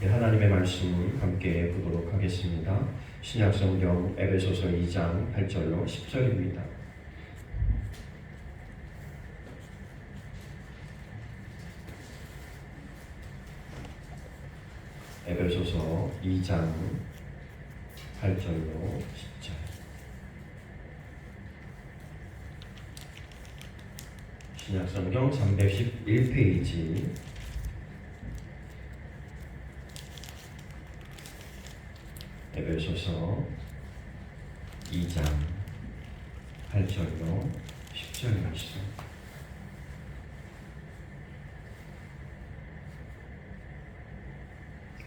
하나님의 말씀 함께 보도록 하겠습니다. 신약성경 에베소서 2장 8절로 10절입니다. 에베소서 2장 8절로 10절. 신약성경 311페이지 에베소서 2장 8절로 10절 말씀.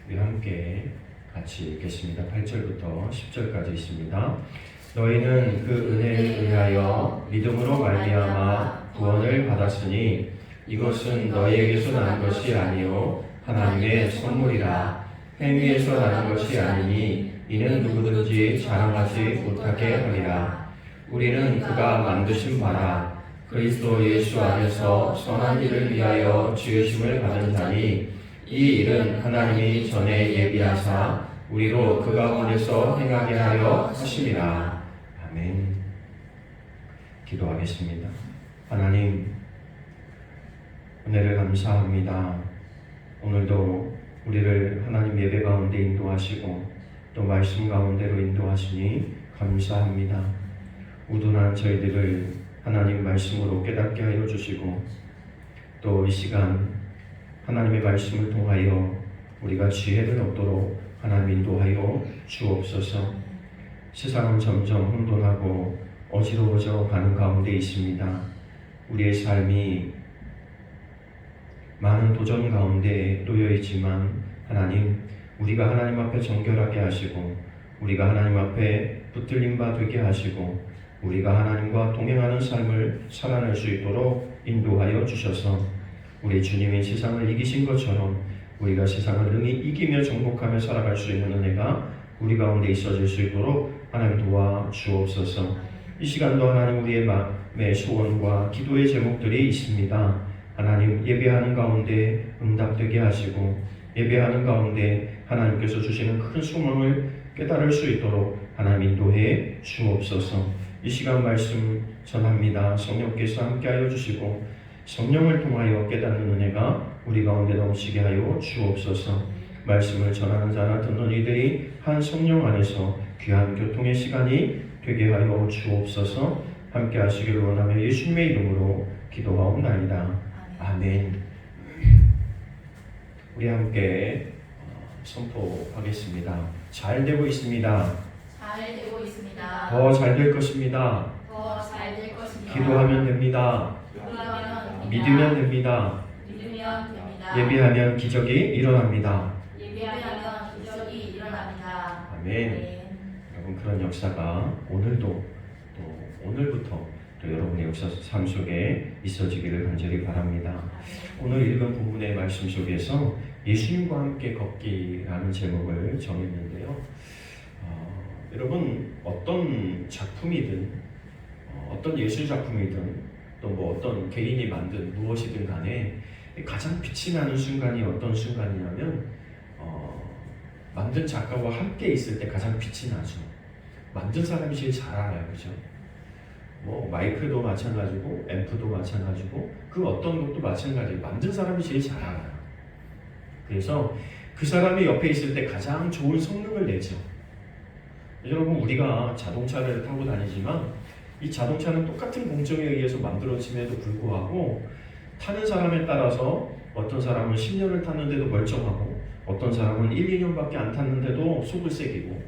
우리 함께 같이 읽겠습니다. 8절부터 10절까지 있습니다. 너희는 그 은혜에 의하여 믿음으로 말미암아 구원을 받았으니 이것은 너희에게서 난 것이 아니요 하나님의 선물이라. 행위에서 나는 것이 아니니 이는 누구든지 자랑하지 못하게 하리라. 우리는 그가 만드신 바라 그리스도 예수 안에서 선한 일을 위하여 지으심을 받은 자니 이 일은 하나님이 전에 예비하사 우리로 그 가운데서 행하게 하려 하심이라. 아멘. 기도하겠습니다. 하나님, 은혜를 감사합니다. 오늘도 우리를 하나님 예배 가운데 인도하시고 또 말씀 가운데로 인도하시니 감사합니다. 우둔한 저희들을 하나님 말씀으로 깨닫게 하여 주시고 또 이 시간 하나님의 말씀을 통하여 우리가 지혜를 얻도록 하나님 인도하여 주옵소서. 세상은 점점 혼돈하고 어지러워져 가는 가운데 있습니다. 우리의 삶이 많은 도전 가운데 놓여 있지만 하나님, 우리가 하나님 앞에 정결하게 하시고 우리가 하나님 앞에 붙들린 바 되게 하시고 우리가 하나님과 동행하는 삶을 살아낼 수 있도록 인도하여 주셔서 우리 주님이 세상을 이기신 것처럼 우리가 세상을 능히 이기며 정복하며 살아갈 수 있는 은혜가 우리 가운데 있어질 수 있도록 하나님 도와 주옵소서. 이 시간도 하나님 우리의 마음의 소원과 기도의 제목들이 있습니다. 하나님, 예배하는 가운데 응답되게 하시고 예배하는 가운데 하나님께서 주시는 큰 소망을 깨달을 수 있도록 하나님 인도해 주옵소서. 이 시간 말씀 전합니다. 성령께서 함께하여 주시고 성령을 통하여 깨닫는 은혜가 우리 가운데 넘치게 하여 주옵소서. 말씀을 전하는 자나 듣는 이들이 한 성령 안에서 귀한 교통의 시간이 되게 하여 주옵소서. 함께 하시기를 원하며 예수님의 이름으로 기도하옵나이다. 아멘. 우리 함께 선포하겠습니다. 잘 되고 있습니다. 잘 되고 있습니다. 더 잘 될 것입니다. 더 잘 될 것입니다. 기도하면 됩니다. 믿으면 됩니다. 믿으면 됩니다. 예배하면 기적이 일어납니다. 예배하면 기적이 일어납니다. 아멘. 여러분, 그런 역사가 오늘도 또 오늘부터 또 여러분의 역사 삶 속에 있어지기를 간절히 바랍니다. 오늘 읽은 본문의 말씀 속에서 예수님과 함께 걷기라는 제목을 정했는데요. 여러분, 어떤 작품이든 어떤 예술 작품이든 또 뭐 어떤 개인이 만든 무엇이든 간에 가장 빛이 나는 순간이 어떤 순간이냐면 만든 작가와 함께 있을 때 가장 빛이 나죠. 만든 사람이 제일 잘 알아요, 그죠? 뭐 마이크도 마찬가지고 앰프도 마찬가지고 그 어떤 것도 마찬가지예요. 만든 사람이 제일 잘 알아요. 그래서 그 사람이 옆에 있을 때 가장 좋은 성능을 내죠. 여러분, 우리가 자동차를 타고 다니지만 이 자동차는 똑같은 공정에 의해서 만들어짐에도 불구하고 타는 사람에 따라서 어떤 사람은 10년을 탔는데도 멀쩡하고 어떤 사람은 1, 2년밖에 안 탔는데도 속을 새기고,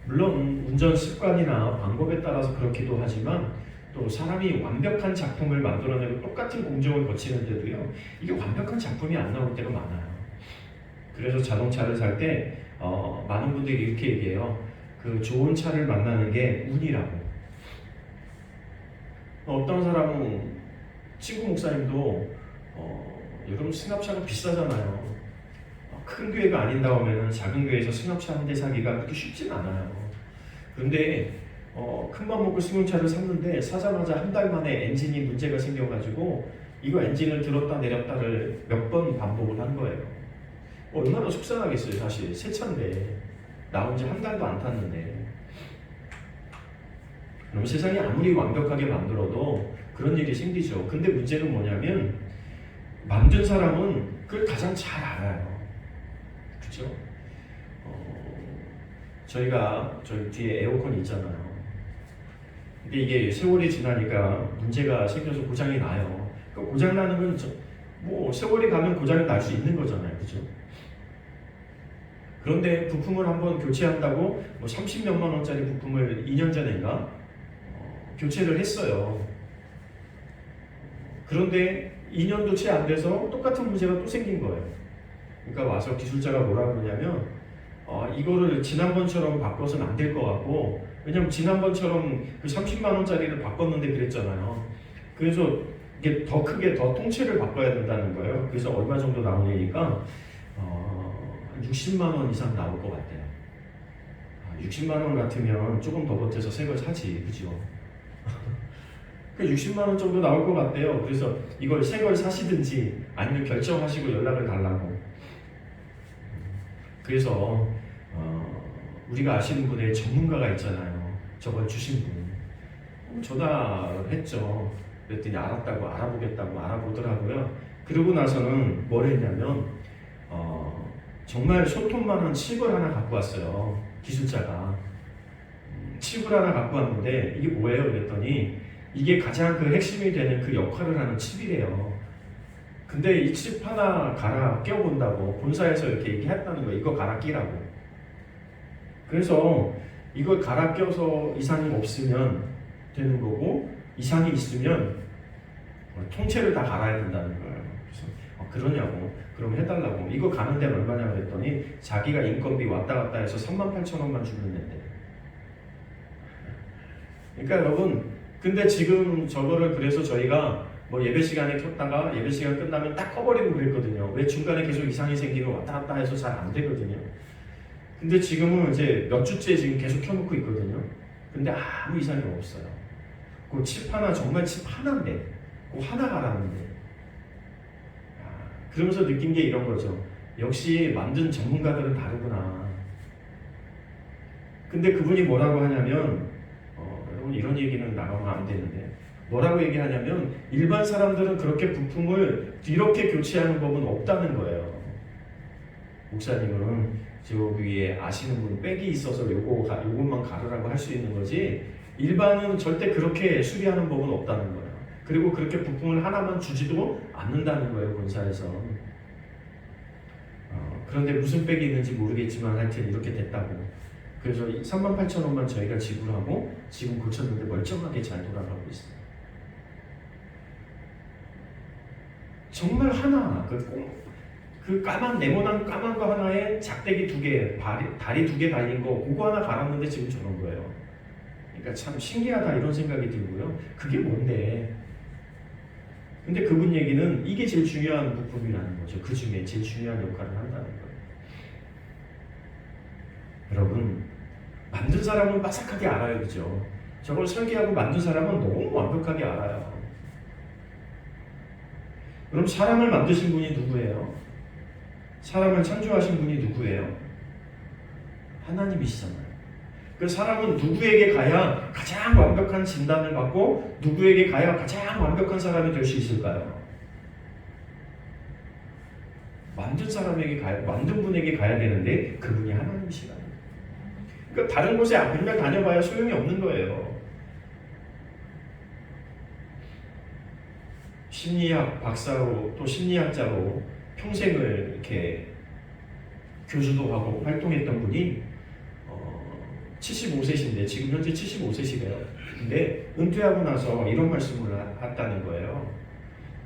물론 운전 습관이나 방법에 따라서 그렇기도 하지만 또 사람이 완벽한 작품을 만들어내고 똑같은 공정을 거치는데도요, 이게 완벽한 작품이 안 나올 때가 많아요. 그래서 자동차를 살 때 많은 분들이 이렇게 얘기해요. 그 좋은 차를 만나는 게 운이라고. 어떤 사람은, 친구 목사님도 여러분 승합차가 비싸잖아요. 큰 교회가 아닌다 하면은 작은 교회에서 승합차 한 대 사기가 그렇게 쉽진 않아요. 그런데 큰맘 먹고 승용차를 샀는데 사자마자 한 달 만에 엔진이 문제가 생겨가지고 이거 엔진을 들었다 내렸다를 몇 번 반복을 한 거예요. 얼마나 속상하겠어요. 사실 새 차인데 나온 지 한 달도 안 탔는데. 그럼 세상이 아무리 완벽하게 만들어도 그런 일이 생기죠. 근데 문제는 뭐냐면 만든 사람은 그걸 가장 잘 알아요. 그렇죠? 저희가 저희 뒤에 에어컨 있잖아요. 근데 이게 세월이 지나니까 문제가 생겨서 고장이 나요. 그 고장 나는 건 뭐 세월이 가면 고장이 날 수 있는 거잖아요, 그죠? 그런데 부품을 한번 교체한다고 뭐 30몇만 원짜리 부품을 2년 전인가 교체를 했어요. 그런데 2년도 채 안 돼서 똑같은 문제가 또 생긴 거예요. 그러니까 와서 기술자가 뭐라 그러냐면 이거를 지난번처럼 바꿔서는 안 될 것 같고, 왜냐면 지난번처럼 그 30만 원짜리를 바꿨는데 그랬잖아요. 그래서 이게 더 크게 더 통째를 바꿔야 된다는 거예요. 그래서 얼마 정도 나오니까 한 60만 원 이상 나올 것 같아요. 60만 원 같으면 조금 더 보태서 새 걸 사지, 그죠? 60만 원 정도 나올 것 같대요. 그래서 이걸 새 걸 사시든지 아니면 결정하시고 연락을 달라고. 그래서 우리가 아시는 분의 전문가가 있잖아요. 저걸 주신 분. 전화했죠. 그랬더니 알았다고, 알아보겠다고 알아보더라고요. 그러고 나서는 뭘 했냐면 정말 손톱만한 칩을 하나 갖고 왔어요. 기술자가 칩을 하나 갖고 왔는데 이게 뭐예요? 그랬더니 이게 가장 그 핵심이 되는 그 역할을 하는 칩이래요. 근데 이 칩 하나 갈아 껴본다고 본사에서 이렇게 얘기했다는 거예요. 이거 갈아 끼라고. 그래서 이걸 갈아 껴서 이상이 없으면 되는 거고, 이상이 있으면 통째를 다 갈아야 된다는 거예요. 그래서 그러냐고. 그럼 해달라고. 이거 가는 데는 얼마냐 그랬더니 자기가 인건비 왔다 갔다 해서 38,000원만 주면 된대. 그러니까 여러분, 근데 지금 저거를 그래서 저희가 뭐 예배 시간에 켰다가 예배 시간 끝나면 딱 꺼버리고 그랬거든요. 왜 중간에 계속 이상이 생기면 왔다 갔다 해서 잘 안 되거든요. 근데 지금은 이제 몇 주째 지금 계속 켜놓고 있거든요. 근데 아무 이상이 없어요. 그 칩 하나, 정말 칩 하나인데, 그 하나 갈았는데. 그러면서 느낀 게 이런 거죠. 역시 만든 전문가들은 다르구나. 근데 그분이 뭐라고 하냐면, 여러분 이런 얘기는 나가면 안 되는데, 뭐라고 얘기하냐면 일반 사람들은 그렇게 부품을 이렇게 교체하는 법은 없다는 거예요. 목사님은 저 위에 아시는 분 백이 있어서 요것만 가르라고 할 수 있는 거지, 일반은 절대 그렇게 수리하는 법은 없다는 거예요. 그리고 그렇게 부품을 하나만 주지도 않는다는 거예요, 본사에서. 그런데 무슨 백이 있는지 모르겠지만 하여튼 이렇게 됐다고. 그래서 38,000원만 저희가 지불하고 지금 고쳤는데 멀쩡하게 잘 돌아가고 있어요. 정말 하나, 그 까만 네모난 까만 거 하나에 작대기 2개, 다리 2개 달린 거, 그거 하나 갈았는데 지금 저런 거예요. 그러니까 참 신기하다 이런 생각이 들고요. 그게 뭔데? 근데 그분 얘기는 이게 제일 중요한 부품이라는 거죠. 그 중에 제일 중요한 역할을 한다는 거예요. 여러분, 만든 사람은 빠삭하게 알아요, 그죠? 저걸 설계하고 만든 사람은 너무 완벽하게 알아요. 그럼 사람을 만드신 분이 누구예요? 사람을 창조하신 분이 누구예요? 하나님이시잖아요. 그 사람은 누구에게 가야 가장 완벽한 진단을 받고 누구에게 가야 가장 완벽한 사람이 될 수 있을까요? 만든 사람에게 가야, 만든 분에게 가야 되는데 그분이 하나님이시라는 거예요. 그러니까 다른 곳에 맨날 다녀봐야 소용이 없는 거예요. 심리학 박사로 또 심리학자로 평생을 이렇게 교수도 하고 활동했던 분이 75세신데 지금 현재 75세시래요. 근데 은퇴하고 나서 이런 말씀을 했다는 거예요.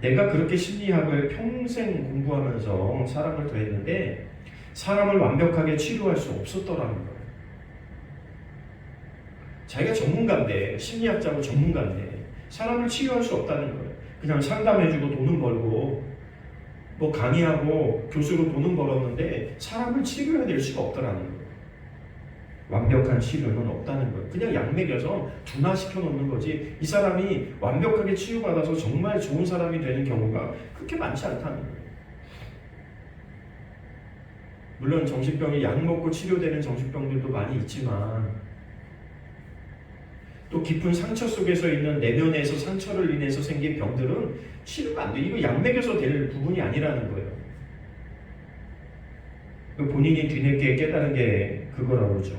내가 그렇게 심리학을 평생 공부하면서 사람을 더했는데 사람을 완벽하게 치료할 수 없었더라는 거예요. 자기가 전문가인데, 심리학자고 전문가인데 사람을 치유할 수 없다는 거예요. 그냥 상담해주고 돈은 벌고 뭐 강의하고 교수로 돈은 벌었는데 사람을 치료해야 될 수가 없더라는 거예요. 완벽한 치료는 없다는 거예요. 그냥 약 먹여서 둔화시켜 놓는 거지, 이 사람이 완벽하게 치유받아서 정말 좋은 사람이 되는 경우가 그렇게 많지 않다는 거예요. 물론 정신병이 약 먹고 치료되는 정신병들도 많이 있지만 또 깊은 상처 속에서 있는 내면에서 상처를 인해서 생긴 병들은 치료가 안 돼. 이거 약 먹여서 될 부분이 아니라는 거예요. 본인이 뒤늦게 깨달은 게 그거라고 그러죠.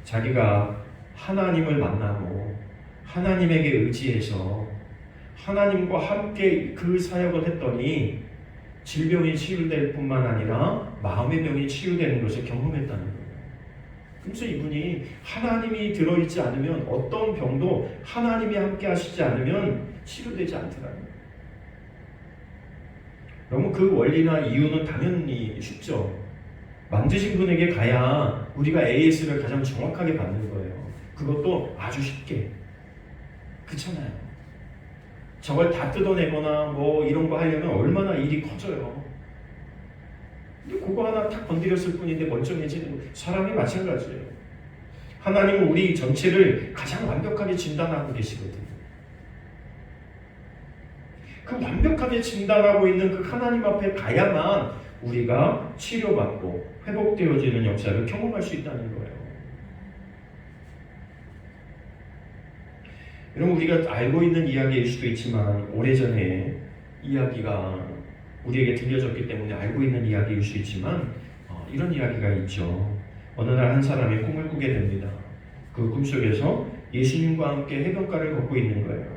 자기가 하나님을 만나고 하나님에게 의지해서 하나님과 함께 그 사역을 했더니 질병이 치유될 뿐만 아니라 마음의 병이 치유되는 것을 경험했다는 거예요. 그래서 이분이 하나님이 들어있지 않으면 어떤 병도 하나님이 함께 하시지 않으면 치료되지 않더라는 거예요. 너무 그 원리나 이유는 당연히 쉽죠. 만드신 분에게 가야 우리가 AS를 가장 정확하게 받는 거예요. 그것도 아주 쉽게. 그렇잖아요. 저걸 다 뜯어내거나 뭐 이런 거 하려면 얼마나 일이 커져요. 근데 그거 하나 탁 건드렸을 뿐인데 멀쩡해지는 거. 사람이 마찬가지예요. 하나님은 우리 전체를 가장 완벽하게 진단하고 계시거든요. 그 완벽하게 진단하고 있는 그 하나님 앞에 가야만 우리가 치료받고 회복되어지는 역사를 경험할 수 있다는 거예요. 여러분, 우리가 알고 있는 이야기일 수도 있지만 오래전에 이야기가 우리에게 들려졌기 때문에 알고 있는 이야기일 수 있지만 이런 이야기가 있죠. 어느 날 한 사람이 꿈을 꾸게 됩니다. 그 꿈속에서 예수님과 함께 해변가를 걷고 있는 거예요.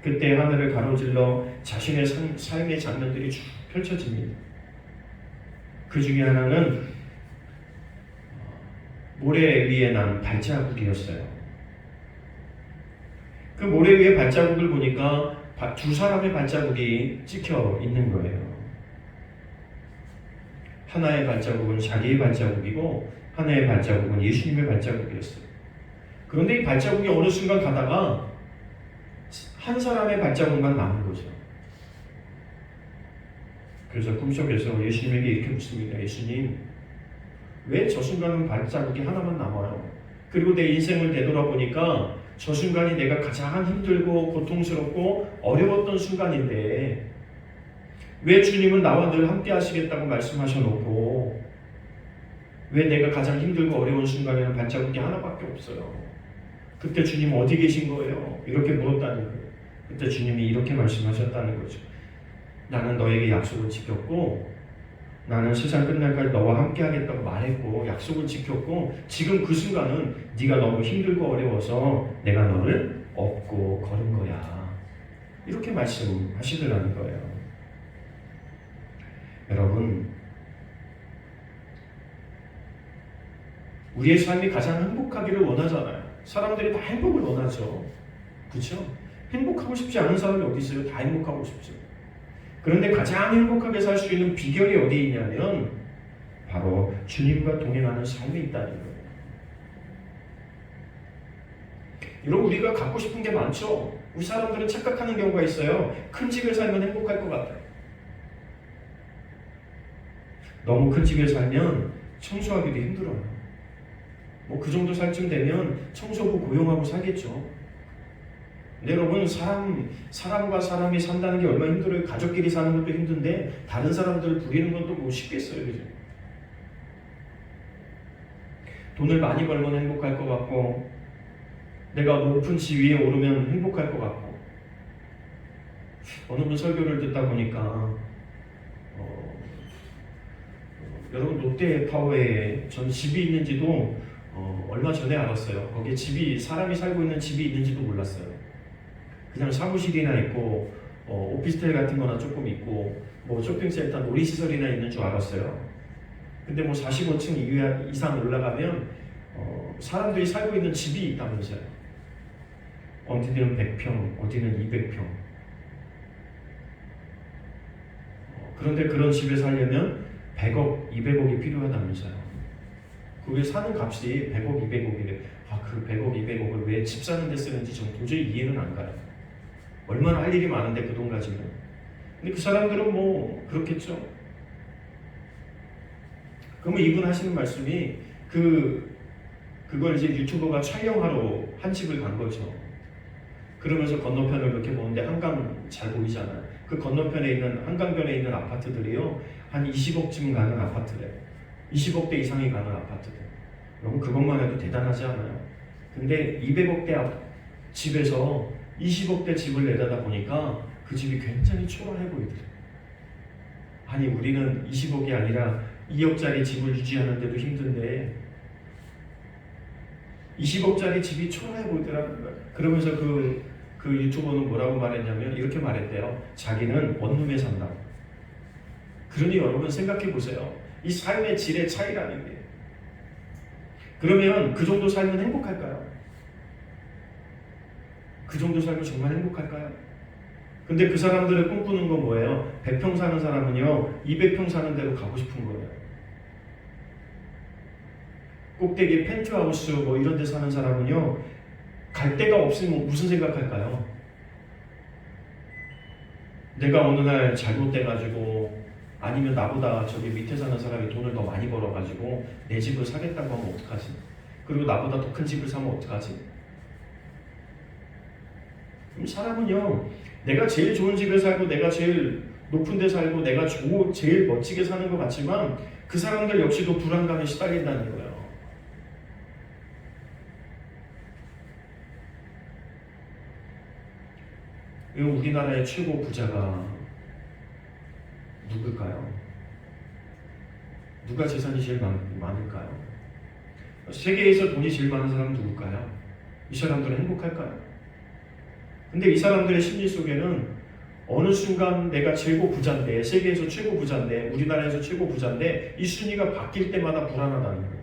그때 하늘을 가로질러 자신의 삶의 장면들이 쭉 펼쳐집니다. 그 중에 하나는 모래 위에 난 발자국이었어요. 그 모래 위에 발자국을 보니까 두 사람의 발자국이 찍혀 있는 거예요. 하나의 발자국은 자기의 발자국이고 하나의 발자국은 예수님의 발자국이었어요. 그런데 이 발자국이 어느 순간 가다가 한 사람의 발자국만 남은 거죠. 그래서 꿈속에서 예수님에게 이렇게 묻습니다. 예수님, 왜 저 순간은 발자국이 하나만 남아요? 그리고 내 인생을 되돌아보니까 저 순간이 내가 가장 힘들고 고통스럽고 어려웠던 순간인데 왜 주님은 나와 늘 함께 하시겠다고 말씀하셔놓고 왜 내가 가장 힘들고 어려운 순간에는 발자국이 하나밖에 없어요? 그때 주님 어디 계신 거예요? 이렇게 물었다는 거예요. 그때 주님이 이렇게 말씀하셨다는 거죠. 나는 너에게 약속을 지켰고 나는 세상 끝날까지 너와 함께 하겠다고 말했고 약속을 지켰고 지금 그 순간은 네가 너무 힘들고 어려워서 내가 너를 업고 걸은 거야. 이렇게 말씀하시더라는 거예요. 여러분, 우리의 삶이 가장 행복하기를 원하잖아요. 사람들이 다 행복을 원하죠. 그렇죠? 행복하고 싶지 않은 사람이 어디 있어요? 다 행복하고 싶죠. 그런데 가장 행복하게 살 수 있는 비결이 어디에 있냐면 바로 주님과 동행하는 삶이 있다는 거예요. 여러분, 우리가 갖고 싶은 게 많죠. 우리 사람들은 착각하는 경우가 있어요. 큰 집에 살면 행복할 것 같아요. 너무 큰 집에 살면 청소하기도 힘들어요. 뭐 그 정도 살 쯤 되면 청소부 고용하고 살겠죠. 근데 여러분, 사람과 사람이 산다는 게 얼마나 힘들어요. 가족끼리 사는 것도 힘든데 다른 사람들을 부리는 건 또 뭐 쉽겠어요. 그죠? 돈을 많이 벌면 행복할 것 같고 내가 높은 지위에 오르면 행복할 것 같고 어느 분 설교를 듣다 보니까 여러분, 롯데파워에 전 집이 있는지도 얼마 전에 알았어요. 거기에 사람이 살고 있는 집이 있는지도 몰랐어요. 그냥 사무실이나 있고 오피스텔 같은 거나 조금 있고 뭐 쇼핑센터 놀이시설이나 있는 줄 알았어요. 근데 뭐 45층 이상 올라가면 사람들이 살고 있는 집이 있다면서요. 어디는 100평, 어디는 200평. 그런데 그런 집에 살려면 100억, 200억이 필요하다면서요. 그게 사는 값이 100억, 200억이래. 그 100억, 200억을 왜 집 사는 데 쓰는지 전 도저히 이해는 안 가요. 얼마나 할 일이 많은데 그 돈 가지면. 근데 그 사람들은 뭐 그렇겠죠. 그러면 이분 하시는 말씀이 그걸 이제 유튜버가 촬영하러 한 집을 간 거죠. 그러면서 건너편을 이렇게 보는데 한강 잘 보이잖아요. 그 건너편에 있는 한강변에 있는 아파트들이요 한 20억쯤 가는 아파트래요. 20억대 이상이 가는 아파트들. 여러분 그것만 해도 대단하지 않아요? 근데 200억대 집에서 20억대 집을 내다다 보니까 그 집이 굉장히 초라해 보이더래요. 아니 우리는 20억이 아니라 2억짜리 집을 유지하는데도 힘든데 20억짜리 집이 초라해 보이더라는 거예요. 그러면서 그 유튜버는 뭐라고 말했냐면 이렇게 말했대요. 자기는 원룸에 산다고. 그러니 여러분 생각해 보세요. 이 삶의 질의 차이라는 게. 그러면 그 정도 살면 행복할까요? 그 정도 살면 정말 행복할까요? 근데 그 사람들의 꿈꾸는 건 뭐예요? 100평 사는 사람은요 200평 사는 데로 가고 싶은 거예요. 꼭대기 펜트하우스 뭐 이런 데 사는 사람은요 갈 데가 없으면 무슨 생각할까요? 내가 어느 날 잘못돼가지고 아니면 나보다 저기 밑에 사는 사람이 돈을 더 많이 벌어가지고 내 집을 사겠다고 하면 어떡하지? 그리고 나보다 더 큰 집을 사면 어떡하지? 그럼 사람은요 내가 제일 좋은 집에 살고 내가 제일 높은 데 살고 내가 제일 멋지게 사는 것 같지만 그 사람들 역시도 불안감에 시달린다는 거예요. 우리나라의 최고 부자가 누굴까요? 누가 재산이 제일 많을까요? 세계에서 돈이 제일 많은 사람은 누굴까요? 이 사람들은 행복할까요? 근데 이 사람들의 심리 속에는 어느 순간 내가 최고 부자인데, 세계에서 최고 부자인데, 우리나라에서 최고 부자인데 이 순위가 바뀔 때마다 불안하다는 거예요.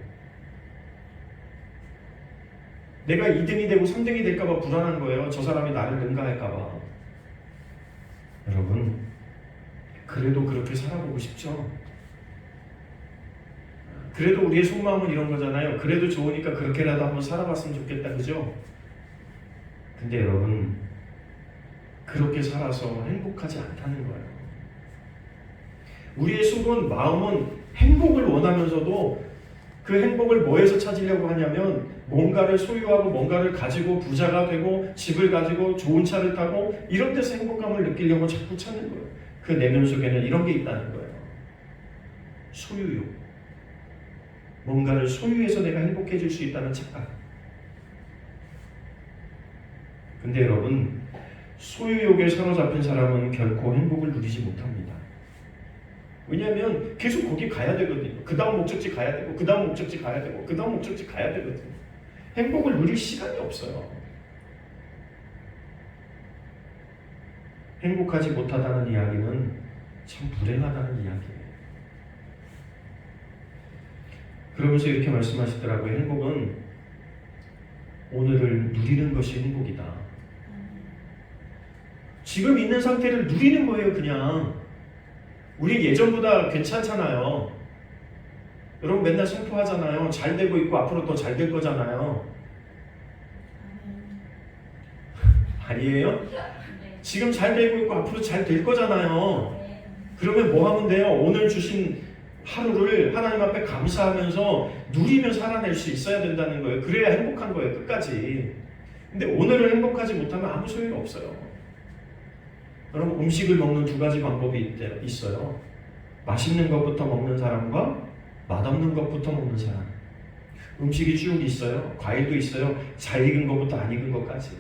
내가 2등이 되고 3등이 될까봐 불안한 거예요. 저 사람이 나를 능가할까봐. 여러분 그래도 그렇게 살아보고 싶죠? 그래도 우리의 속마음은 이런 거잖아요. 그래도 좋으니까 그렇게라도 한번 살아봤으면 좋겠다, 그죠? 근데 여러분 그렇게 살아서 행복하지 않다는 거예요. 우리의 속은 마음은 행복을 원하면서도 그 행복을 뭐에서 찾으려고 하냐면 뭔가를 소유하고 뭔가를 가지고 부자가 되고 집을 가지고 좋은 차를 타고 이런 데서 행복감을 느끼려고 자꾸 찾는 거예요. 그 내면 속에는 이런 게 있다는 거예요. 소유욕. 뭔가를 소유해서 내가 행복해질 수 있다는 착각. 근데 여러분 소유욕에 사로잡힌 사람은 결코 행복을 누리지 못합니다. 왜냐하면 계속 거기 가야 되거든요. 그 다음 목적지 가야 되고 그 다음 목적지 가야 되고 그 다음 목적지 가야 되거든요. 행복을 누릴 시간이 없어요. 행복하지 못하다는 이야기는 참 불행하다는 이야기예요. 그러면서 이렇게 말씀하시더라고요. 행복은 오늘을 누리는 것이 행복이다. 지금 있는 상태를 누리는 거예요. 그냥 우리 예전보다 괜찮잖아요. 여러분 맨날 선포하잖아요. 잘 되고 있고 앞으로 더 잘 될 거잖아요. 아니에요? 지금 잘 되고 있고 앞으로 잘 될 거잖아요. 그러면 뭐 하면 돼요? 오늘 주신 하루를 하나님 앞에 감사하면서 누리며 살아낼 수 있어야 된다는 거예요. 그래야 행복한 거예요. 끝까지. 근데 오늘을 행복하지 못하면 아무 소용이 없어요. 여러분 음식을 먹는 두 가지 방법이 있어요. 맛있는 것부터 먹는 사람과 맛없는 것부터 먹는 사람. 음식이 쭉 있어요. 과일도 있어요. 잘 익은 것부터 안 익은 것까지.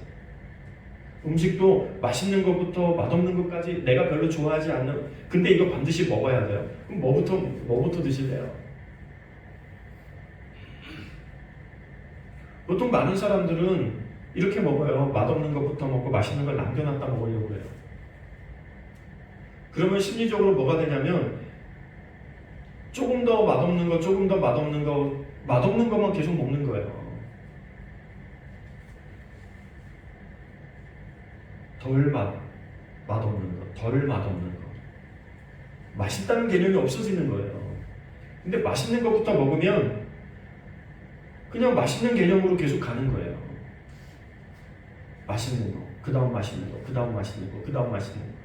음식도 맛있는 것부터 맛없는 것까지 내가 별로 좋아하지 않는. 근데 이거 반드시 먹어야 돼요. 그럼 뭐부터 드실래요? 보통 많은 사람들은 이렇게 먹어요. 맛없는 것부터 먹고 맛있는 걸 남겨놨다 먹으려고 해요. 그러면 심리적으로 뭐가 되냐면 조금 더 맛없는 거, 조금 더 맛없는 거, 맛없는 것만 계속 먹는 거예요. 덜 맛없는 거, 덜 맛없는 거. 맛있다는 개념이 없어지는 거예요. 근데 맛있는 것부터 먹으면 그냥 맛있는 개념으로 계속 가는 거예요. 맛있는 거, 그 다음 맛있는 거, 그 다음 맛있는 거, 그 다음 맛있는 거.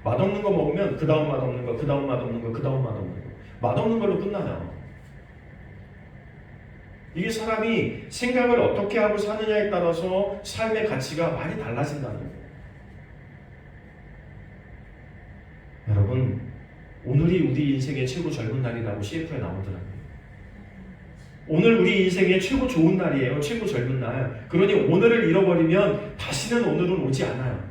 맛없는 거 먹으면 그 다음 맛없는 거, 그 다음 맛없는 거, 그 다음 맛없는 거. 맛없는 걸로 끝나요. 이게 사람이 생각을 어떻게 하고 사느냐에 따라서 삶의 가치가 많이 달라진다는 거예요. 여러분, 오늘이 우리 인생의 최고 젊은 날이라고 CF에 나오더라고요. 오늘 우리 인생의 최고 좋은 날이에요. 최고 젊은 날. 그러니 오늘을 잃어버리면 다시는 오늘은 오지 않아요.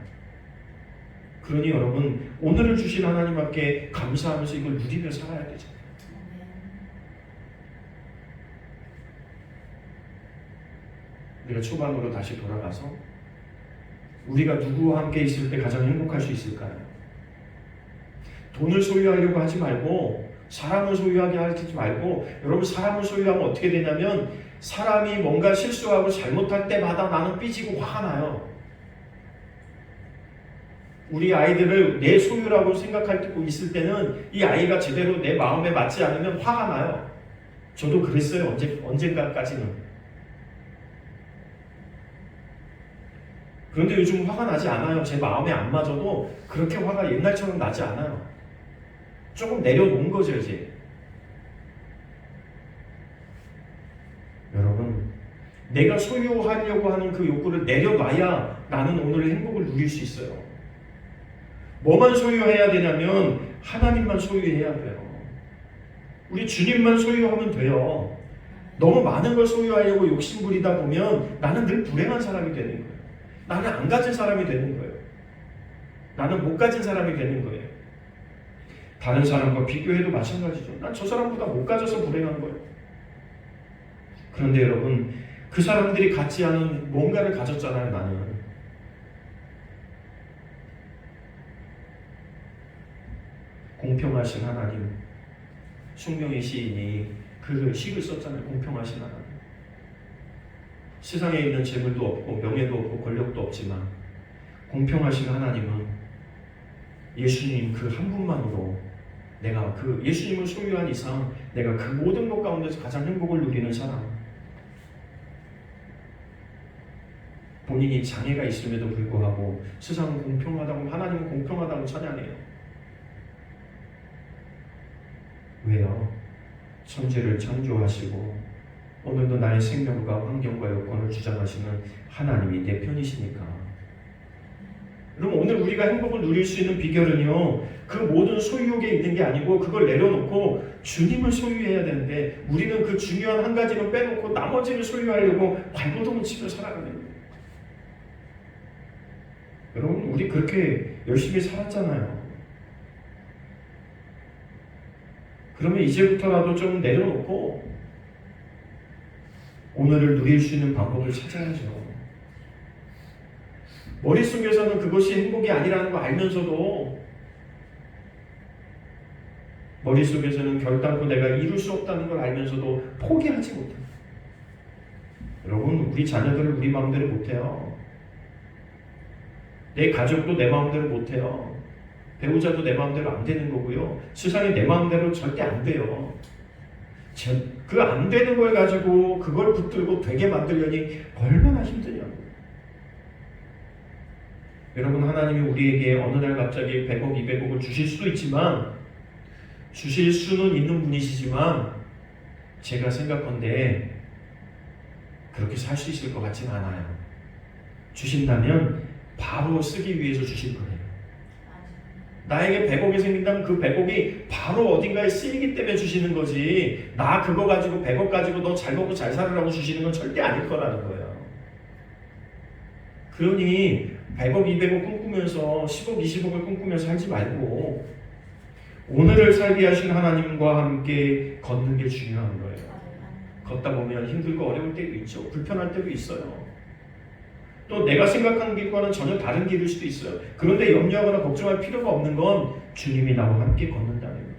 그러니 여러분, 오늘을 주신 하나님 앞에 감사하면서 이걸 누리며 살아야 되죠. 우리가 초반으로 다시 돌아가서 우리가 누구와 함께 있을 때 가장 행복할 수 있을까요? 돈을 소유하려고 하지 말고, 사람을 소유하게 하지 말고, 여러분, 사람을 소유하면 어떻게 되냐면 사람이 뭔가 실수하고 잘못할 때마다 나는 삐지고 화가 나요. 우리 아이들을 내 소유라고 생각하고 있을 때는 이 아이가 제대로 내 마음에 맞지 않으면 화가 나요. 저도 그랬어요. 언젠가까지는. 그런데 요즘 화가 나지 않아요. 제 마음에 안 맞아도 그렇게 화가 옛날처럼 나지 않아요. 조금 내려놓은 거죠, 이제. 여러분, 내가 소유하려고 하는 그 욕구를 내려놔야 나는 오늘 행복을 누릴 수 있어요. 뭐만 소유해야 되냐면 하나님만 소유해야 돼요. 우리 주님만 소유하면 돼요. 너무 많은 걸 소유하려고 욕심부리다 보면 나는 늘 불행한 사람이 되는 거예요. 나는 안 가진 사람이 되는 거예요. 나는 못 가진 사람이 되는 거예요. 다른 사람과 비교해도 마찬가지죠. 난 저 사람보다 못 가져서 불행한 거예요. 그런데 여러분, 그 사람들이 갖지 않은 뭔가를 가졌잖아요, 나는. 공평하신 하나님, 숙명의 시인이 그 시를 썼잖아요. 공평하신 하나님. 세상에 있는 재물도 없고 명예도 없고 권력도 없지만 공평하신 하나님은 예수님 그 한 분만으로 내가 그 예수님을 소유한 이상 내가 그 모든 것 가운데서 가장 행복을 누리는 사람. 본인이 장애가 있음에도 불구하고 세상은 공평하다고, 하나님은 공평하다고 찬양해요. 왜요? 천지를 창조하시고 오늘도 나의 생명과 환경과 여건을 주장하시는 하나님이 내 편이시니까. 그럼 오늘 우리가 행복을 누릴 수 있는 비결은요, 그 모든 소유욕에 있는 게 아니고 그걸 내려놓고 주님을 소유해야 되는데 우리는 그 중요한 한 가지를 빼놓고 나머지를 소유하려고 발버둥을 치며 살아가는 거예요. 여러분, 우리 그렇게 열심히 살았잖아요. 그러면 이제부터라도 좀 내려놓고 오늘을 누릴 수 있는 방법을 찾아야죠. 머릿속에서는 그것이 행복이 아니라는 거 알면서도 머릿속에서는 결단코 내가 이룰 수 없다는 걸 알면서도 포기하지 못해요. 여러분, 우리 자녀들을 우리 마음대로 못해요. 내 가족도 내 마음대로 못해요. 배우자도 내 마음대로 안 되는 거고요. 세상이 내 마음대로 절대 안 돼요. 그 안 되는 걸 가지고 그걸 붙들고 되게 만들려니 얼마나 힘드냐고. 여러분, 하나님이 우리에게 어느 날 갑자기 100억, 200억을 주실 수도 있지만, 주실 수는 있는 분이시지만 제가 생각컨대 그렇게 살 수 있을 것 같지는 않아요. 주신다면 바로 쓰기 위해서 주실 거예요. 나에게 100억이 생긴다면 그 100억이 바로 어딘가에 쓰이기 때문에 주시는 거지, 나 그거 가지고 100억 가지고 너 잘 먹고 잘 살으라고 주시는 건 절대 아닐 거라는 거예요. 그러니 100억, 200억 꿈꾸면서 10억, 20억을 꿈꾸면서 살지 말고 오늘을 살게 하신 하나님과 함께 걷는 게 중요한 거예요. 걷다 보면 힘들고 어려울 때도 있죠. 불편할 때도 있어요. 또 내가 생각하는 길과는 전혀 다른 길일 수도 있어요. 그런데 염려하거나 걱정할 필요가 없는 건 주님이 나와 함께 걷는다는 거예요.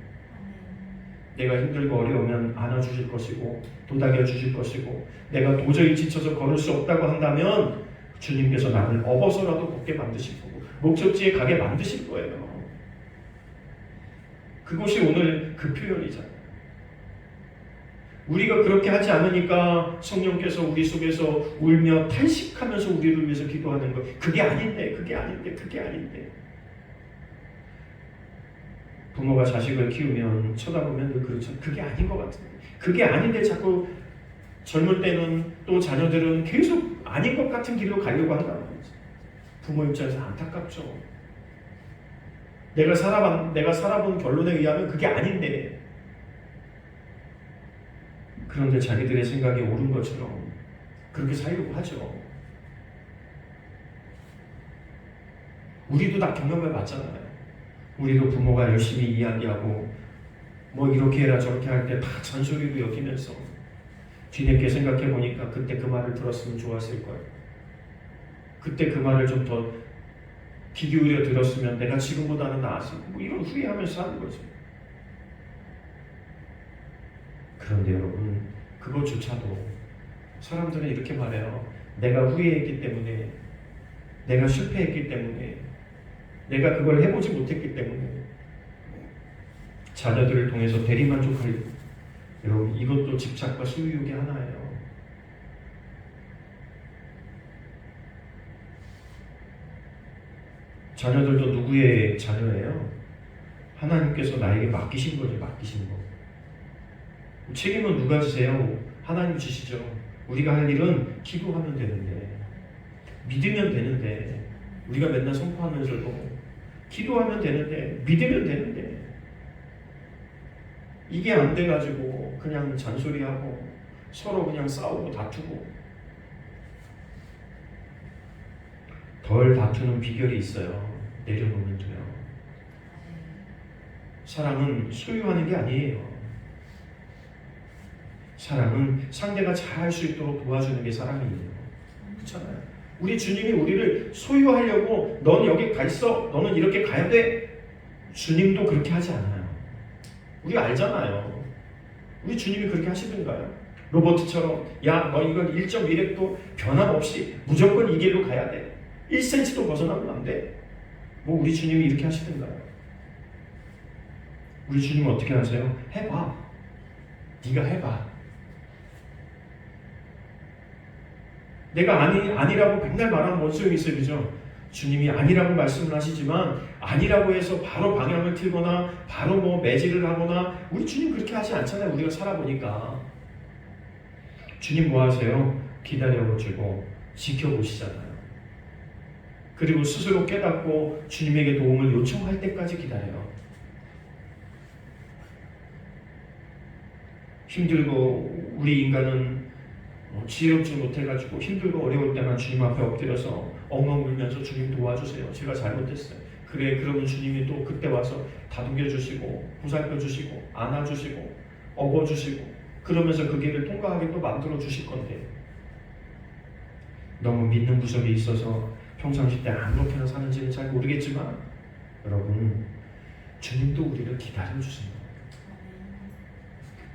내가 힘들고 어려우면 안아주실 것이고 도닥여 주실 것이고, 내가 도저히 지쳐서 걸을 수 없다고 한다면 주님께서 나를 업어서라도 걷게 만드실 거고 목적지에 가게 만드실 거예요. 그것이 오늘 그 표현이잖아요. 우리가 그렇게 하지 않으니까 성령께서 우리 속에서 울며 탄식하면서 우리를 위해서 기도하는 거, 그게 아닌데, 그게 아닌데, 그게 아닌데. 부모가 자식을 키우면 쳐다보면 늘 그렇죠. 그게 아닌 것 같은데, 그게 아닌데 자꾸 젊을 때는 또 자녀들은 계속 아닌 것 같은 길로 가려고 한다는 거죠. 부모 입장에서 안타깝죠. 내가 살아본 결론에 의하면 그게 아닌데. 그런데 자기들의 생각이 옳은 것처럼 그렇게 살려고 하죠. 우리도 다 경험해 봤잖아요. 우리도 부모가 열심히 이야기하고 뭐 이렇게 해라 저렇게 할 때 다 잔소리로 여기면서 뒤늦게 생각해 보니까 그때 그 말을 들었으면 좋았을 거예요. 그때 그 말을 좀 더 귀 기울여 들었으면 내가 지금보다는 나았을 거예요. 뭐 이런 후회하면서 사는 거죠. 그런데 여러분, 그것조차도 사람들은 이렇게 말해요. 내가 후회했기 때문에, 내가 실패했기 때문에, 내가 그걸 해보지 못했기 때문에 자녀들을 통해서 대리만족하려고. 여러분, 이것도 집착과 소유욕의 하나예요. 자녀들도 누구의 자녀예요? 하나님께서 나에게 맡기신 거죠. 맡기신 거. 책임은 누가 지세요? 하나님 지시죠. 우리가 할 일은 기도하면 되는데, 믿으면 되는데, 우리가 맨날 선포하면서도 기도하면 되는데, 믿으면 되는데, 이게 안 돼가지고 그냥 잔소리하고 서로 그냥 싸우고 다투고. 덜 다투는 비결이 있어요. 내려놓으면 돼요. 사랑은 소유하는 게 아니에요. 사랑은 상대가 잘할 수 있도록 도와주는 게 사랑이에요. 그렇잖아요. 우리 주님이 우리를 소유하려고 넌 여기 가 있어, 너는 이렇게 가야 돼. 주님도 그렇게 하지 않아요. 우리 알잖아요. 우리 주님이 그렇게 하시던가요? 로버트처럼 야, 너 이건 1.1획도 변함없이 무조건 이 길로 가야 돼. 1cm도 벗어나면 안 돼. 뭐 우리 주님이 이렇게 하시던가요? 우리 주님은 어떻게 하세요? 해봐. 네가 해봐. 내가 아니라고 맨날 말하면 뭔 소용이 있어요, 그죠? 주님이 아니라고 말씀을 하시지만 아니라고 해서 바로 방향을 틀거나 바로 뭐 매질을 하거나 우리 주님 그렇게 하지 않잖아요. 우리가 살아보니까. 주님 뭐 하세요? 기다려주고 지켜보시잖아요. 그리고 스스로 깨닫고 주님에게 도움을 요청할 때까지 기다려요. 힘들고 우리 인간은 지혜롭지 못해가지고 힘들고 어려울 때만 주님 앞에 엎드려서 엉엉 울면서 주님 도와주세요. 제가 잘못했어요. 그래, 그러면 주님이 또 그때 와서 다독여주시고 보살펴주시고 안아주시고 업어주시고 그러면서 그 길을 통과하게 또 만들어주실 건데 너무 믿는 구석이 있어서 평상시 때 아무렇게나 사는지는 잘 모르겠지만 여러분, 주님도 우리를 기다려주십니다.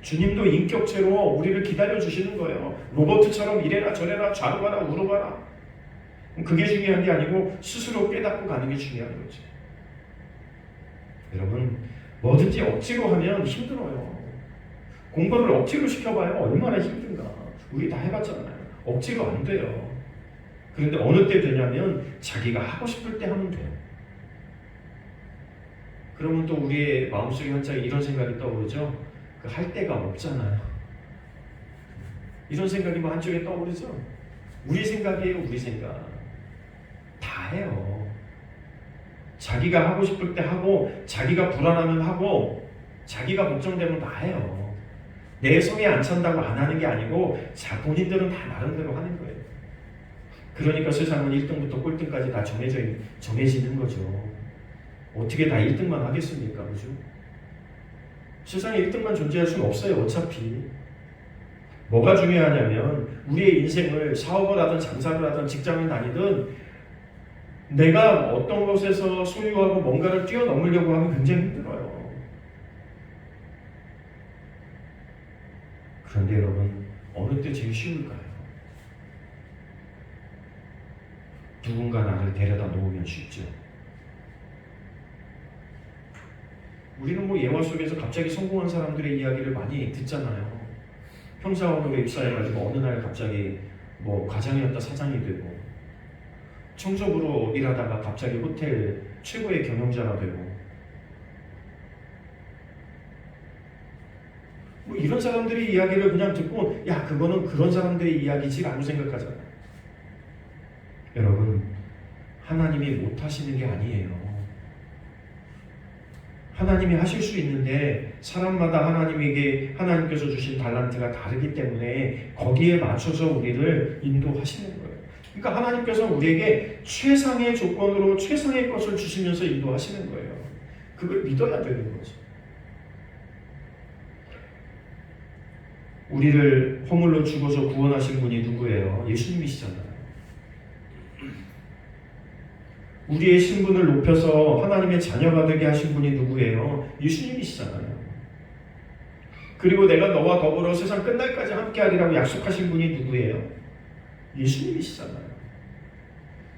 주님도 인격체로 우리를 기다려주시는 거예요. 로버트처럼 이래라 저래라 좌로 가라 우로 가라. 그게 중요한 게 아니고 스스로 깨닫고 가는 게 중요한 거죠. 여러분, 뭐든지 억지로 하면 힘들어요. 공부를 억지로 시켜봐요. 얼마나 힘든가. 우리 다 해봤잖아요. 억지로 안 돼요. 그런데 어느 때 되냐면 자기가 하고 싶을 때 하면 돼요. 그러면 또 우리의 마음속에 한짝에 이런 생각이 떠오르죠. 할 데가 없잖아요. 이런 생각이 뭐 한쪽에 떠오르죠. 우리 생각이에요. 우리 생각. 다 해요. 자기가 하고 싶을 때 하고 자기가 불안하면 하고 자기가 걱정되면 다 해요. 내 성에 안 찬다고 안 하는 게 아니고 본인들은 다 나름대로 하는 거예요. 그러니까 세상은 1등부터 꼴등까지 다 정해지는 거죠. 어떻게 다 1등만 하겠습니까? 그죠? 세상에 1등만 존재할 수는 없어요. 어차피. 뭐가 중요하냐면 우리의 인생을 사업을 하든 장사를 하든 직장을 다니든 내가 어떤 것에서 소유하고 뭔가를 뛰어넘으려고 하면 굉장히 힘들어요. 그런데 여러분, 어느 때 제일 쉬울까요? 누군가 나를 데려다 놓으면 쉽죠. 우리는 뭐 예화 속에서 갑자기 성공한 사람들의 이야기를 많이 듣잖아요. 평사원으로 입사해가지고 어느 날 갑자기 뭐 과장이었다 사장이 되고 청소부로 일하다가 갑자기 호텔 최고의 경영자가 되고 뭐 이런 사람들의 이야기를 그냥 듣고 야, 그거는 그런 사람들의 이야기지라고 생각하잖아요. 여러분, 하나님이 못하시는 게 아니에요. 하나님이 하실 수 있는데 사람마다 하나님께서 주신 달란트가 다르기 때문에 거기에 맞춰서 우리를 인도하시는 거예요. 그러니까 하나님께서 우리에게 최상의 조건으로 최상의 것을 주시면서 인도하시는 거예요. 그걸 믿어야 되는 거죠. 우리를 허물로 죽어서 구원하신 분이 누구예요? 예수님이시잖아요. 우리의 신분을 높여서 하나님의 자녀가 되게 하신 분이 누구예요? 예수님이시잖아요. 그리고 내가 너와 더불어 세상 끝날까지 함께하리라고 약속하신 분이 누구예요? 예수님이시잖아요.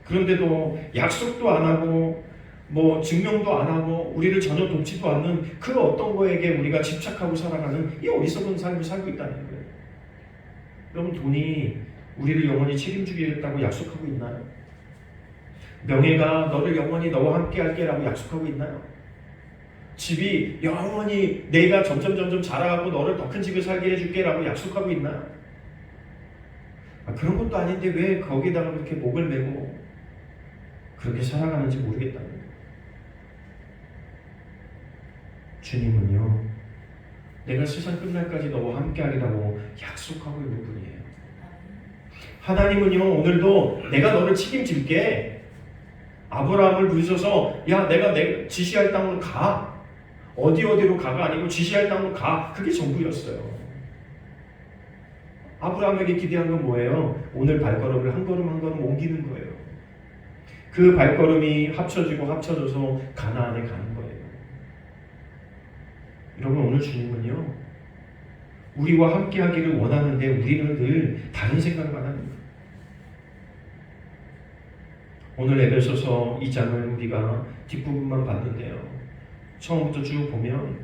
그런데도 약속도 안 하고 증명도 안 하고 우리를 전혀 돕지도 않는 그 어떤 거에게 우리가 집착하고 살아가는 이 어리석은 삶을 살고 있다는 거예요. 여러분, 돈이 우리를 영원히 책임지겠다고 약속하고 있나요? 명예가 너를 영원히 너와 함께 할게라고 약속하고 있나요? 집이 영원히 내가 점점 자라가고 너를 더 큰 집에 살게 해줄게라고 약속하고 있나요? 그런 것도 아닌데 왜 거기다가 그렇게 목을 메고 그렇게 살아가는지 모르겠다는 거예요. 주님은요, 내가 세상 끝날까지 너와 함께 하리라고 약속하고 있는 분이에요. 하나님은요, 오늘도 내가 너를 책임질게. 아브라함을 부르셔서 내가 지시할 땅으로 가. 어디로 가가 아니고 지시할 땅으로 가. 그게 전부였어요. 아브라함에게 기대한 건 뭐예요? 오늘 발걸음을 한 걸음 한 걸음 옮기는 거예요. 그 발걸음이 합쳐져서 가나안에 가는 거예요. 여러분, 오늘 주님은요, 우리와 함께 하기를 원하는데 우리는 늘 다른 생각만 하는 거예요. 오늘 에베소서 2장을 우리가 뒷부분만 봤는데요. 처음부터 쭉 보면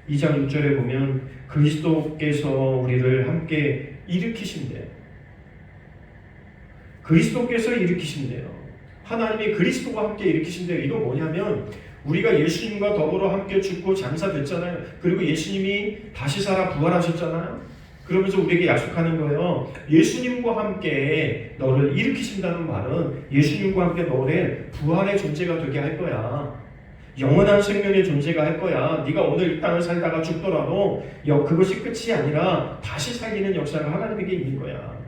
2장 6절에 보면 그리스도께서 우리를 함께 일으키신대요. 그리스도께서 일으키신대요. 하나님이 그리스도와 함께 일으키신대요. 이건 뭐냐면 우리가 예수님과 더불어 함께 죽고 장사됐잖아요. 그리고 예수님이 다시 살아 부활하셨잖아요. 그러면서 우리에게 약속하는 거예요. 예수님과 함께 너를 일으키신다는 말은 예수님과 함께 너를 부활의 존재가 되게 할 거야. 영원한 생명의 존재가 할 거야. 네가 오늘 이 땅을 살다가 죽더라도 그것이 끝이 아니라 다시 살리는 역사가 하나님에게 있는 거야.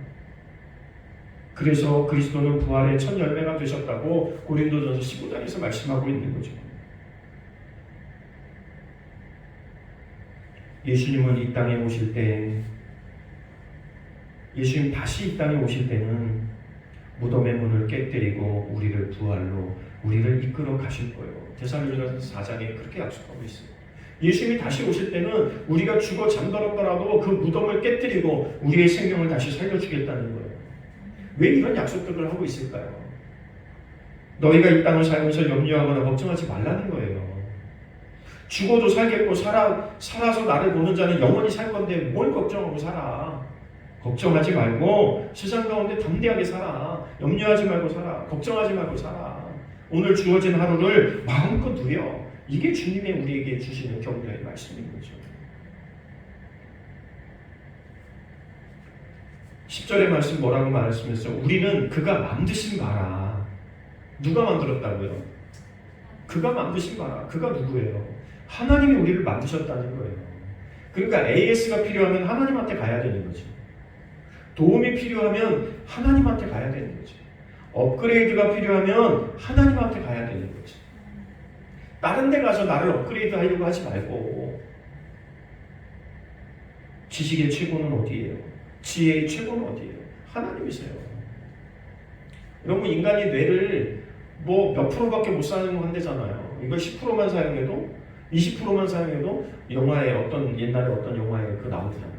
그래서 그리스도는 부활의 첫 열매가 되셨다고 고린도전서 15장에서 말씀하고 있는 거죠. 예수님은 이 땅에 오실 때, 예수님 다시 이 땅에 오실 때는 무덤의 문을 깨뜨리고 우리를 부활로 우리를 이끌어 가실 거예요. 데살로니가서 4장에 그렇게 약속하고 있어요. 예수님이 다시 오실 때는 우리가 죽어 잠들었더라도 그 무덤을 깨뜨리고 우리의 생명을 다시 살려주겠다는 거예요. 왜 이런 약속들을 하고 있을까요? 너희가 이 땅을 살면서 염려하거나 걱정하지 말라는 거예요. 죽어도 살겠고 살아서 나를 보는 자는 영원히 살 건데 뭘 걱정하고 살아. 걱정하지 말고 세상 가운데 담대하게 살아. 염려하지 말고 살아. 걱정하지 말고 살아. 오늘 주어진 하루를 마음껏 누려. 이게 주님의 우리에게 주시는 격려의 말씀인 거죠. 10절의 말씀 뭐라고 말씀했어요? 우리는 그가 만드신 바라. 누가 만들었다고요? 그가 만드신 바라. 그가 누구예요? 하나님이 우리를 만드셨다는 거예요. 그러니까 AS가 필요하면 하나님한테 가야 되는 거죠. 도움이 필요하면 하나님한테 가야 되는 거죠. 업그레이드가 필요하면 하나님한테 가야 되는 거죠. 다른 데 가서 나를 업그레이드 하려고 하지 말고 지식의 최고는 어디예요? 지혜의 최고는 어디예요? 하나님이세요. 여러분, 인간이 뇌를 몇 프로밖에 못 사용한대잖아요. 이거 10%만 사용해도 20%만 사용해도 영화에 옛날에 어떤 영화에 나오잖아요.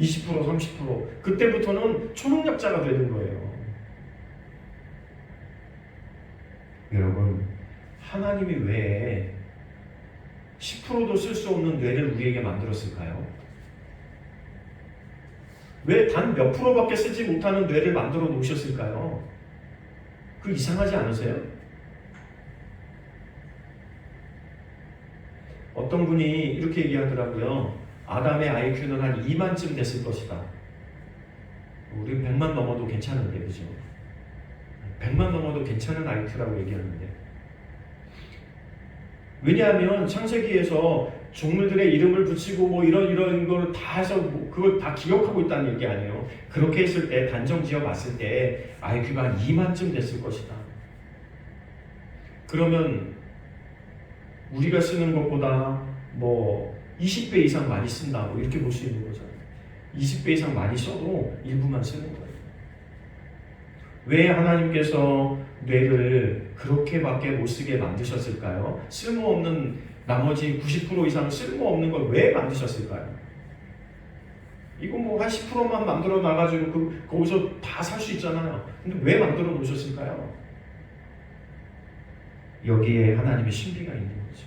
20%, 30% 그때부터는 초능력자가 되는 거예요. 여러분, 하나님이 왜 10%도 쓸 수 없는 뇌를 우리에게 만들었을까요? 왜 단 몇 프로밖에 쓰지 못하는 뇌를 만들어 놓으셨을까요? 그 이상하지 않으세요? 어떤 분이 이렇게 얘기하더라고요. 아담의 IQ는 한 2만쯤 됐을 것이다. 우리 100만 넘어도 괜찮은데, 그죠? 100만 넘어도 괜찮은 IQ라고 얘기하는데 왜냐하면 창세기에서 종물들의 이름을 붙이고 뭐 이런 걸 다 해서 뭐 그걸 다 기억하고 있다는 얘기 아니에요. 그렇게 했을 때 단정 지어 봤을 때 IQ가 한 2만쯤 됐을 것이다. 그러면 우리가 쓰는 것보다 뭐 20배 이상 많이 쓴다 뭐 이렇게 볼 수 있는 거잖아요. 20배 이상 많이 써도 일부만 쓰는 거예요. 왜 하나님께서 뇌를 그렇게밖에 못 쓰게 만드셨을까요? 쓸모없는 나머지 90% 이상 쓸모없는 걸 왜 만드셨을까요? 이거 뭐 한 10%만 만들어 놔가지고 거기서 다 살 수 있잖아요. 근데 왜 만들어 놓으셨을까요? 여기에 하나님의 신비가 있는 거죠.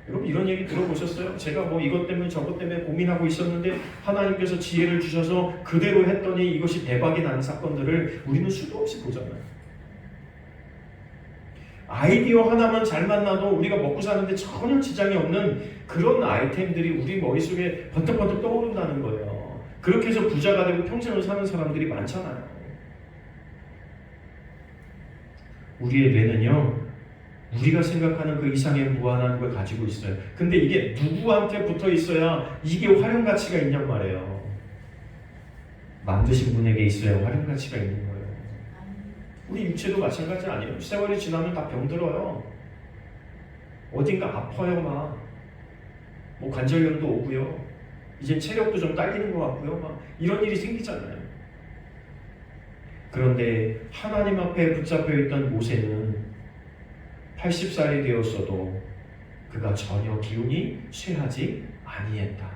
여러분 이런 얘기 들어보셨어요? 제가 뭐 이것 때문에 저것 때문에 고민하고 있었는데 하나님께서 지혜를 주셔서 그대로 했더니 이것이 대박이 나는 사건들을 우리는 수도 없이 보잖아요. 아이디어 하나만 잘 만나도 우리가 먹고 사는데 전혀 지장이 없는 그런 아이템들이 우리 머릿속에 번뜩번뜩 떠오른다는 거예요. 그렇게 해서 부자가 되고 평생을 사는 사람들이 많잖아요. 우리의 뇌는요, 우리가 생각하는 그 이상의 무한한 걸 가지고 있어요. 근데 이게 누구한테 붙어 있어야 이게 활용 가치가 있냔 말이에요. 만드신 분에게 있어야 활용 가치가 있는 거예요. 우리 육체도 마찬가지 아니에요. 세월이 지나면 다 병들어요. 어딘가 아파요 막. 뭐 관절염도 오고요. 이제 체력도 좀 딸리는 것 같고요. 막 이런 일이 생기잖아요. 그런데 하나님 앞에 붙잡혀 있던 모세는 80살이 되었어도 그가 전혀 기운이 쇠하지 아니했다.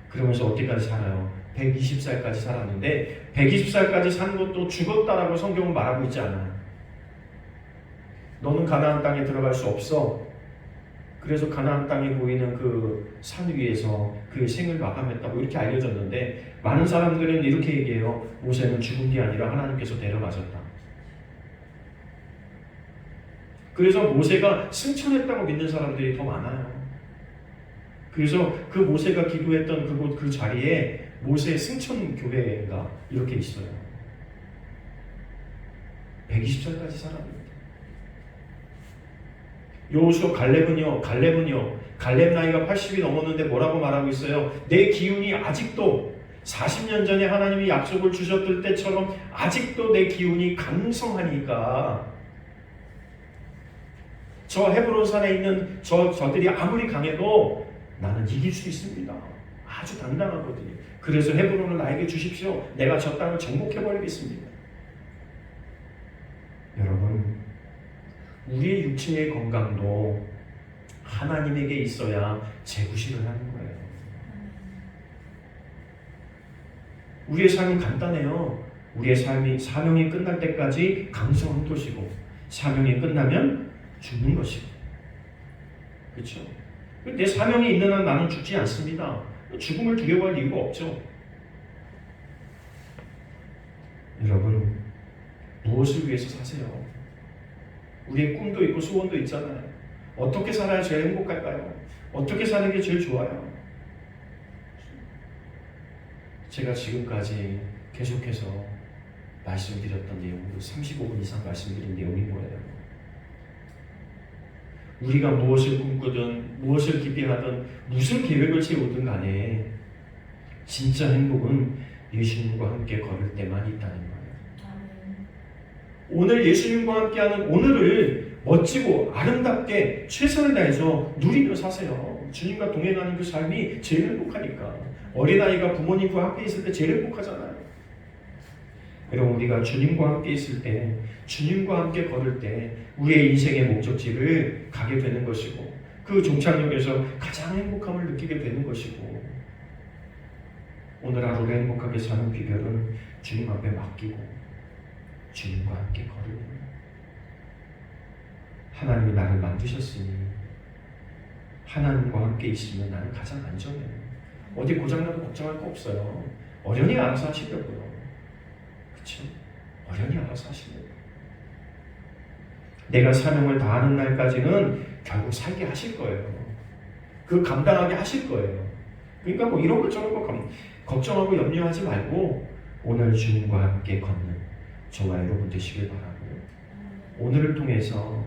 그러면서 어디까지 살아요? 120살까지 살았는데 120살까지 산 것도 죽었다라고 성경은 말하고 있지 않아요. 너는 가나안 땅에 들어갈 수 없어. 그래서 가나안 땅에 보이는 그 산 위에서 그의 생을 마감했다고 이렇게 알려졌는데 많은 사람들은 이렇게 얘기해요. 모세는 죽은 게 아니라 하나님께서 데려가셨다. 그래서 모세가 승천했다고 믿는 사람들이 더 많아요. 그래서 그 모세가 기도했던 그곳 그 자리에 모세 승천교회가 이렇게 있어요. 120살까지 살았습니다. 여호수아 갈렙은요. 갈렙 나이가 80이 넘었는데 뭐라고 말하고 있어요? 내 기운이 아직도 40년 전에 하나님이 약속을 주셨을 때처럼 아직도 내 기운이 강성하니까 저 헤브론 산에 있는 저들이 아무리 강해도 나는 이길 수 있습니다. 아주 당당하거든요. 그래서 헤브론을 나에게 주십시오. 내가 저 땅을 정복해버리겠습니다. 여러분, 우리의 육체의 건강도 하나님에게 있어야 재구실을 하는 거예요. 우리의 삶은 간단해요. 우리의 삶이 사명이 끝날 때까지 강성한 것이고 사명이 끝나면 죽는 것이고, 그렇죠? 내 사명이 있는 한 나는 죽지 않습니다. 죽음을 두려워할 이유가 없죠. 여러분, 무엇을 위해서 사세요? 우리의 꿈도 있고 소원도 있잖아요. 어떻게 살아야 제일 행복할까요? 어떻게 사는 게 제일 좋아요? 제가 지금까지 계속해서 말씀드렸던 내용으로 35분 이상 말씀드린 내용이 뭐예요? 우리가 무엇을 꿈꾸든 무엇을 깊이 하든 무슨 계획을 세우든 간에 진짜 행복은 예수님과 함께 걸을 때만 있다는 거예요. 오늘 예수님과 함께하는 오늘을 멋지고 아름답게 최선을 다해서 누리며 사세요. 주님과 동행하는 그 삶이 제일 행복하니까. 어린아이가 부모님과 함께 있을 때 제일 행복하잖아요. 여러분, 우리가 주님과 함께 있을 때, 주님과 함께 걸을 때 우리의 인생의 목적지를 가게 되는 것이고 그 종착역에서 가장 행복함을 느끼게 되는 것이고, 오늘 하루를 행복하게 사는 비결은 주님 앞에 맡기고 주님과 함께 걸으는 거예요. 하나님이 나를 만드셨으니 하나님과 함께 있으면 나는 가장 안전해요. 어디 고장나도 걱정할 거 없어요. 어련히 알아서 하시려고요. 그렇죠? 어련히 알아서 하시려고요. 내가 사명을 다하는 날까지는 결국 살게 하실 거예요. 그 감당하게 하실 거예요. 그러니까 뭐 이런 것 저런 거 걱정하고 염려하지 말고 오늘 주님과 함께 걷는 저와 여러분 되시길 바라고요. 오늘을 통해서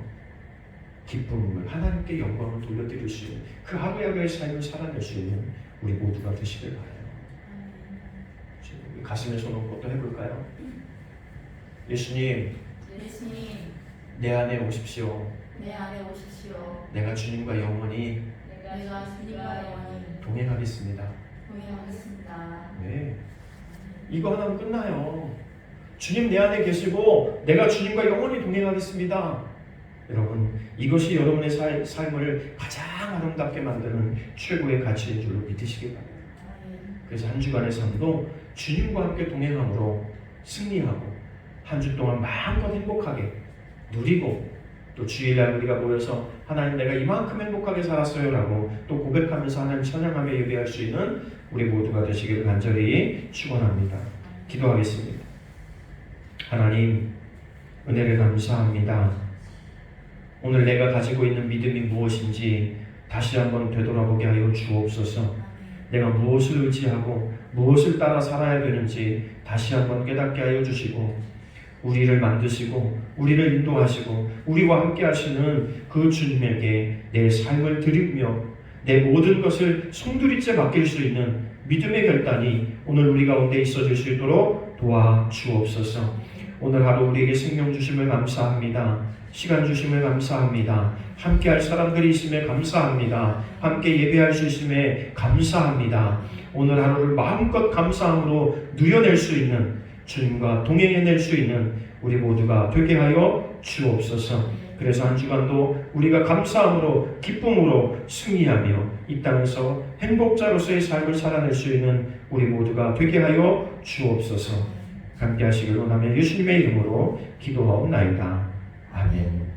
기쁨을 하나님께 영광을 돌려드릴 수 있는 그 하루하루의 삶을 살아낼 수 있는 우리 모두가 되시길 바라요. 우리 가슴에 손 얹고 또 해볼까요? 예수님, 예수님, 내 안에 오십시오. 내 안에 오십시오. 내가 주님과 영원히 내가 주님과 영원히 동행하겠습니다. 동행하겠습니다. 네, 이거 하나면 끝나요. 주님 내 안에 계시고 내가 주님과 영원히 동행하겠습니다. 여러분, 이것이 여러분의 삶을 가장 아름답게 만드는 최고의 가치인 줄로 믿으시기 바랍니다. 그래서 한 주간의 삶도 주님과 함께 동행함으로 승리하고 한 주 동안 마음껏 행복하게 누리고 또 주일날 우리가 모여서 하나님 내가 이만큼 행복하게 살았어요 라고 또 고백하면서 하나님 찬양하며 예배할 수 있는 우리 모두가 되시기를 간절히 축원합니다. 기도하겠습니다. 하나님, 은혜를 감사합니다. 오늘 내가 가지고 있는 믿음이 무엇인지 다시 한번 되돌아보게 하여 주옵소서. 내가 무엇을 의지하고 무엇을 따라 살아야 되는지 다시 한번 깨닫게 하여 주시고 우리를 만드시고 우리를 인도하시고 우리와 함께 하시는 그 주님에게 내 삶을 드리며 내 모든 것을 송두리째 맡길 수 있는 믿음의 결단이 오늘 우리 가운데 있어질 수 있도록 도와주옵소서. 오늘 하루 우리에게 생명 주심을 감사합니다. 시간 주심을 감사합니다. 함께 할 사람들이 있음에 감사합니다. 함께 예배할 수 있음에 감사합니다. 오늘 하루를 마음껏 감사함으로 누려낼 수 있는 주님과 동행해낼 수 있는 우리 모두가 되게 하여 주옵소서. 그래서 한 주간도 우리가 감사함으로 기쁨으로 승리하며 이 땅에서 행복자로서의 삶을 살아낼 수 있는 우리 모두가 되게 하여 주옵소서. 함께 하시길 원하며 예수님의 이름으로 기도하옵나이다. 아멘.